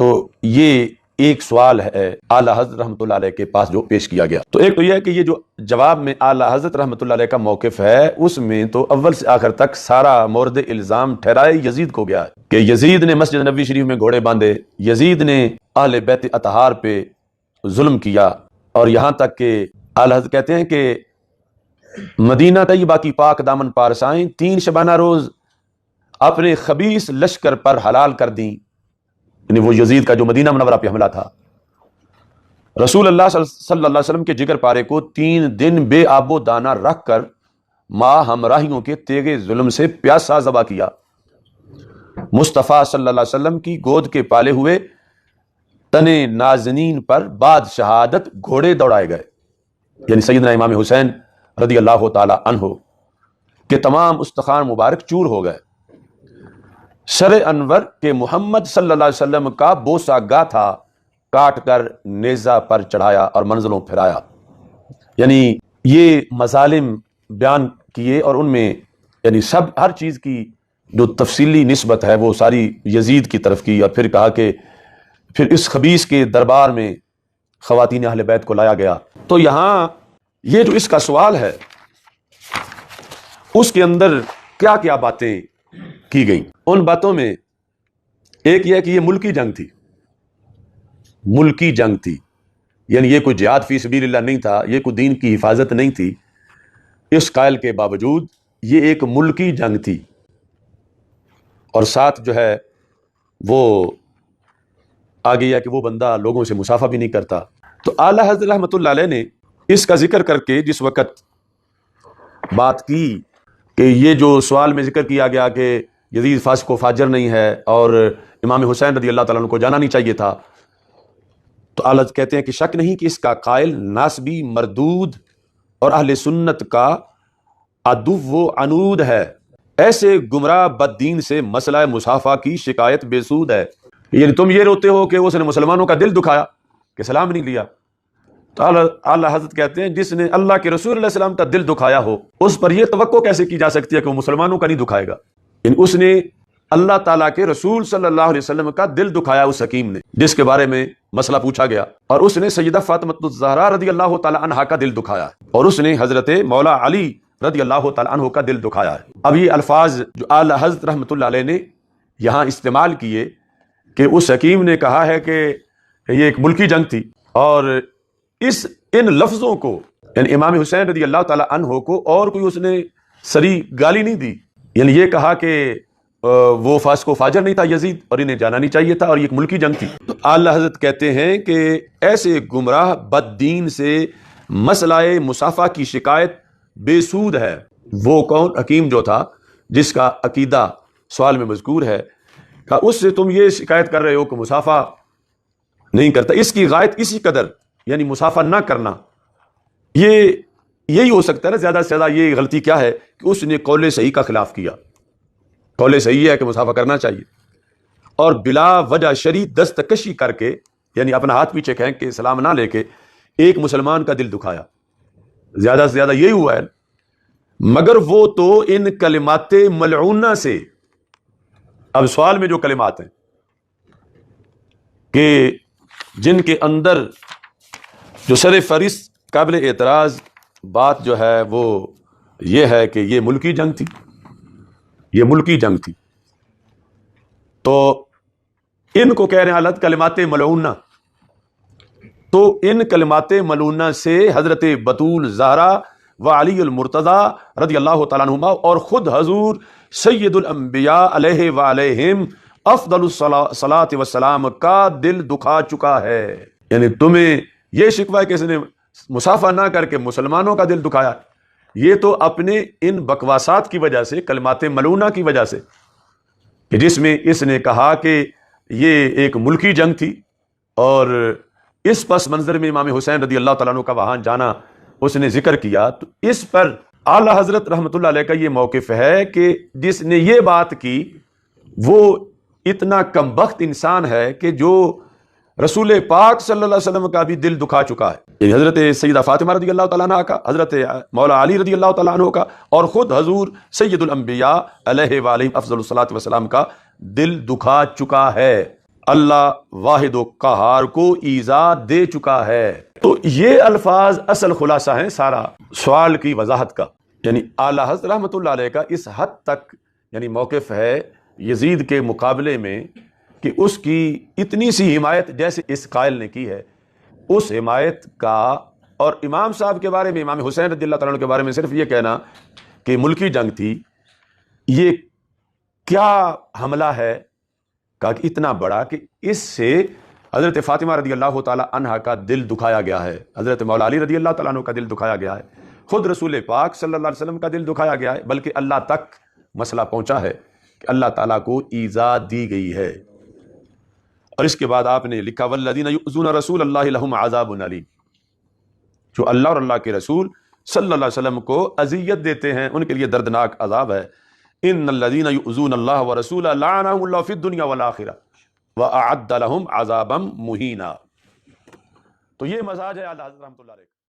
تو یہ ایک سوال ہے اعلیٰ حضرت رحمۃ اللہ علیہ کے پاس جو پیش کیا گیا. تو ایک تو یہ ہے کہ یہ جو جواب میں اعلیٰ حضرت رحمۃ اللہ علیہ کا موقف ہے اس میں تو اول سے آخر تک سارا مورد الزام ٹھہرائے یزید کو گیا ہے کہ یزید نے مسجد نبوی شریف میں گھوڑے باندھے، یزید نے اہل بیت اطہار پہ ظلم کیا، اور یہاں تک کہ اعلیٰ حضرت کہتے ہیں کہ مدینہ طیبہ کی پاک دامن پارسائیں 3 شبانہ روز اپنے خبیث لشکر پر حلال کر دیں، یعنی وہ یزید کا جو مدینہ منورہ پہ حملہ تھا. رسول اللہ صلی اللہ علیہ وسلم کے جگر پارے کو 3 دن بے آب و دانہ رکھ کر ماں ہمراہیوں کے تیغ ظلم سے پیاسا ذبح کیا. مصطفیٰ صلی اللہ علیہ وسلم کی گود کے پالے ہوئے تنے نازنین پر بعد شہادت گھوڑے دوڑائے گئے، یعنی سیدنا امام حسین رضی اللہ تعالی عنہ کے تمام استخوان مبارک چور ہو گئے. شر انور کے محمد صلی اللہ علیہ وسلم کا بوسہ گا تھا کاٹ کر نیزہ پر چڑھایا اور منزلوں پھرایا. یعنی یہ مظالم بیان کیے اور ان میں یعنی ہر چیز کی جو تفصیلی نسبت ہے وہ ساری یزید کی طرف کی، اور پھر کہا کہ پھر اس خبیث کے دربار میں خواتین اہل بیت کو لایا گیا. تو یہاں یہ جو اس کا سوال ہے اس کے اندر کیا کیا باتیں کی گئیں. ان باتوں میں ایک یہ ہے کہ یہ ملکی جنگ تھی، ملکی جنگ تھی، یعنی یہ کوئی جہاد فی سبیل اللہ نہیں تھا، یہ کوئی دین کی حفاظت نہیں تھی. اس قائل کے باوجود یہ ایک ملکی جنگ تھی، اور ساتھ جو ہے وہ آگے یہ کہ وہ بندہ لوگوں سے مصافحہ بھی نہیں کرتا. تو اعلیٰ حضرت رحمۃ اللہ علیہ نے اس کا ذکر کر کے جس وقت بات کی کہ یہ جو سوال میں ذکر کیا گیا کہ یزید فاسق و فاجر نہیں ہے اور امام حسین رضی اللہ تعالیٰ عنہ کو جانا نہیں چاہیے تھا، تو اعلیٰ کہتے ہیں کہ شک نہیں کہ اس کا قائل ناسبی مردود اور اہل سنت کا عدو و عنود ہے. ایسے گمراہ بد دین سے مسئلہ مصافحہ کی شکایت بے سود ہے. یعنی تم یہ روتے ہو کہ اس نے مسلمانوں کا دل دکھایا کہ سلام نہیں لیا. تو اعلیٰ حضرت کہتے ہیں جس نے اللہ کے رسول علیہ السلام کا دل دکھایا ہو اس پر یہ توقع کیسے کی جا سکتی ہے کہ وہ مسلمانوں کا نہیں دکھائے گا. یعنی اس نے اللہ تعالیٰ کے رسول صلی اللہ علیہ وسلم کا دل دکھایا اس حکیم نے جس کے بارے میں مسئلہ پوچھا گیا، اور اس نے سیدہ فاطمہ الزہرا رضی اللہ تعالی عنہا کا دل دکھایا، اور اس نے حضرت مولا علی رضی اللہ تعالی عنہ کا دل دکھایا ہے. اب یہ الفاظ جو اعلیٰ حضرت رحمۃ اللہ علیہ نے یہاں استعمال کیے کہ اس حکیم نے کہا ہے کہ یہ ایک ملکی جنگ تھی، اور ان لفظوں کو یعنی امام حسین رضی اللہ تعالی عنہ کو اور کوئی اس نے سری گالی نہیں دی، یعنی یہ کہا کہ وہ فاسق و فاجر نہیں تھا یزید اور انہیں جانا نہیں چاہیے تھا اور یہ ایک ملکی جنگ تھی. تو اعلیٰ حضرت کہتے ہیں کہ ایسے گمراہ بد دین سے مسئلہ مصافحہ کی شکایت بے سود ہے. وہ کون؟ حکیم جو تھا جس کا عقیدہ سوال میں مذکور ہے کہ اس سے تم یہ شکایت کر رہے ہو کہ مصافحہ نہیں کرتا. اس کی غایت اسی قدر یعنی مصافحہ نہ کرنا، یہی ہو سکتا ہے نا. زیادہ سے زیادہ یہ غلطی کیا ہے کہ اس نے قول صحیح کا خلاف کیا. قول صحیح ہے کہ مصافحہ کرنا چاہیے، اور بلا وجہ شرعی دستکشی کر کے یعنی اپنا ہاتھ پیچھے کھینچ کے سلام نہ لے کے ایک مسلمان کا دل دکھایا. زیادہ سے زیادہ یہی ہوا ہے. مگر وہ تو ان کلمات ملعونہ سے، اب سوال میں جو کلمات ہیں کہ جن کے اندر جو سر فہرست قابل اعتراض بات جو ہے وہ یہ ہے کہ یہ ملکی جنگ تھی، یہ ملکی جنگ تھی. تو ان کو کہہ رہے ہیں حالت کلمات ملعونہ. تو ان کلمات ملعونہ سے حضرت بطول زہرا و علی المرتضی رضی اللہ تعالیٰ عنہما اور خود حضور سید الانبیاء علیہ وعلیہم افضل الصلاۃ والسلام کا دل دکھا چکا ہے. یعنی تمہیں یہ شکوہ ہے کہ اس نے مصافحہ نہ کر کے مسلمانوں کا دل دکھایا، یہ تو اپنے ان بکواسات کی وجہ سے، کلمات ملعونہ کی وجہ سے، کہ جس میں اس نے کہا کہ یہ ایک ملکی جنگ تھی، اور اس پس منظر میں امام حسین رضی اللہ تعالیٰ عنہ کا وہاں جانا اس نے ذکر کیا. تو اس پر اعلیٰ حضرت رحمۃ اللہ علیہ کا یہ موقف ہے کہ جس نے یہ بات کی وہ اتنا کمبخت انسان ہے کہ جو رسول پاک صلی اللہ علیہ وسلم کا بھی دل دکھا چکا ہے. یعنی حضرت سیدہ فاطمہ رضی اللہ تعالیٰ عنہ کا، حضرت مولا علی رضی اللہ تعالیٰ عنہ کا، اور خود حضور سید الانبیاء علیہ وآلہ افضل الصلاۃ والسلام کا دل دکھا چکا ہے. اللہ واحد و قہار کو ایذا دے چکا ہے۔ تو یہ الفاظ اصل خلاصہ ہیں سارا سوال کی وضاحت کا، یعنی اعلیٰ حضرت رحمۃ اللہ علیہ کا اس حد تک یعنی موقف ہے یزید کے مقابلے میں کہ اس کی اتنی سی حمایت جیسے اس قائل نے کی ہے، اس حمایت کا، اور امام صاحب کے بارے میں، امام حسین رضی اللہ تعالیٰ عنہ کے بارے میں صرف یہ کہنا کہ ملکی جنگ تھی، یہ کیا حملہ ہے کہا کہ اتنا بڑا کہ اس سے حضرت فاطمہ رضی اللہ تعالیٰ عنہ کا دل دکھایا گیا ہے، حضرت مولا علی رضی اللہ تعالیٰ عنہ کا دل دکھایا گیا ہے، خود رسول پاک صلی اللہ علیہ وسلم کا دل دکھایا گیا ہے، بلکہ اللہ تک مسئلہ پہنچا ہے کہ اللہ تعالیٰ کو ایذا دی گئی ہے۔ اور اس کے بعد آپ نے لکھا والذین یؤذون رسول اللہ لہم عذاب علیم، جو اللہ اور اللہ کے رسول صلی اللہ علیہ وسلم کو اذیت دیتے ہیں ان کے لیے دردناک عذاب ہے۔ ان الذین یؤذون اللہ ورسولہ لعنہم اللہ فی الدنیا والآخرہ وَأَعَدَّ لَهُمْ عَذَابًا مُهِینًا۔ تو یہ مزاج ہے اعلیٰ حضرت رحمۃ اللہ علیہ۔